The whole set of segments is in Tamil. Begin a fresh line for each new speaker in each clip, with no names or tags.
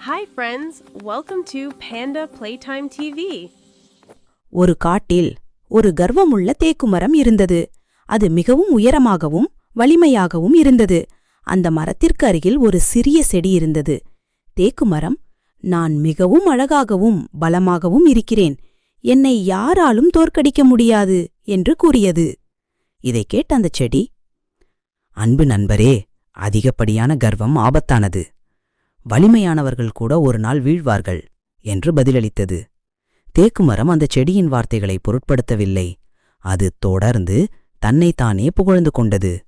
Hi friends, welcome to Panda Playtime TV.
ஒரு காட்டில் ஒரு கர்வமுள்ள தேக்குமரம் இருந்தது. அது மிகவும் உயரமாகவும் வலிமையாகவும் இருந்தது. அந்த மரத்திற்கு அருகில் ஒரு சிறிய செடி இருந்தது. தேக்குமரம், நான் மிகவும் அழகாகவும் பலமாகவும் இருக்கிறேன், என்னை யாராலும் தோற்கடிக்க முடியாது என்று கூறியது. இதைக் கேட்ட அந்த செடி, அன்பு நண்பரே, அதிகப்படியான கர்வம் ஆபத்தானது. வலிமையானவர்கள் கூட ஒரு நாள் வீழ்வார்கள் என்று பதிலளித்தது. தேக்குமரம் அந்த செடியின் வார்த்தைகளை பொருட்படுத்தவில்லை. அது தொடர்ந்து தன்னைத்தானே புகழ்ந்து கொண்டது.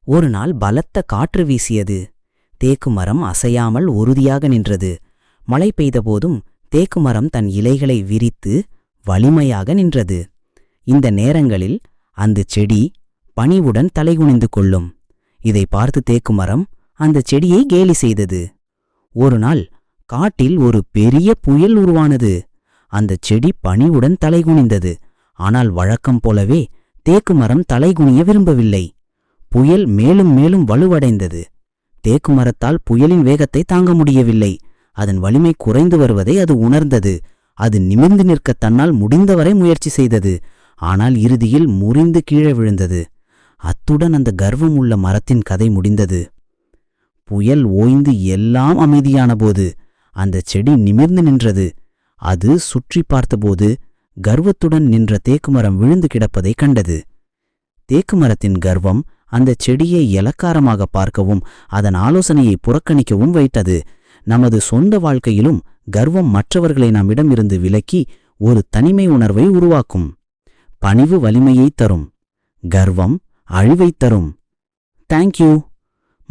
ஒரு நாள் பலத்த காற்று வீசியது. தேக்குமரம் அசையாமல் உறுதியாக நின்றது. மழை பெய்தபோதும் தேக்குமரம் தன் இலைகளை விரித்து வலிமையாக நின்றது. இந்த நேரங்களில் அந்த செடி பணிவுடன் தலைகுனிந்து கொள்ளும். இதை பார்த்து தேக்குமரம் அந்த செடியை கேலி செய்தது. ஒரு நாள் காட்டில் ஒரு பெரிய புயல் உருவானது. அந்த செடி பணிவுடன் தலைகுனிந்தது. ஆனால் வழக்கம் போலவே தேக்குமரம் தலைகுனிய விரும்பவில்லை. புயல் மேலும் மேலும் வலுவடைந்தது. தேக்குமரத்தால் புயலின் வேகத்தை தாங்க முடியவில்லை. அதன் வலிமை குறைந்து வருவதை அது உணர்ந்தது. அது நிமிர்ந்து நிற்க தன்னால் முடிந்தவரை முயற்சி செய்தது. ஆனால் இறுதியில் முறிந்து கீழே விழுந்தது. அத்துடன் அந்த கர்வம் உள்ள மரத்தின் கதை முடிந்தது. புயல் ஓய்ந்து எல்லாம் அமைதியானபோது அந்த செடி நிமிர்ந்து நின்றது. அது சுற்றி பார்த்தபோது கர்வத்துடன் நின்ற தேக்குமரம் விழுந்து கிடப்பதை கண்டது. தேக்குமரத்தின் கர்வம் அந்த செடியை இலக்காரமாக பார்க்கவும் அதன் ஆலோசனையை புறக்கணிக்கவும் வைத்தது. நமது சொந்த வாழ்க்கையிலும் கர்வம் மற்றவர்களை நம்மிடமிருந்து விலக்கி ஒரு தனிமை உணர்வை உருவாக்கும். பணிவு வலிமையை தரும், கர்வம் அழிவைத் தரும். தேங்க்யூ.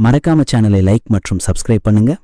மறக்காம சேனலை லைக் மற்றும் சப்ஸ்கிரைப் பண்ணுங்க.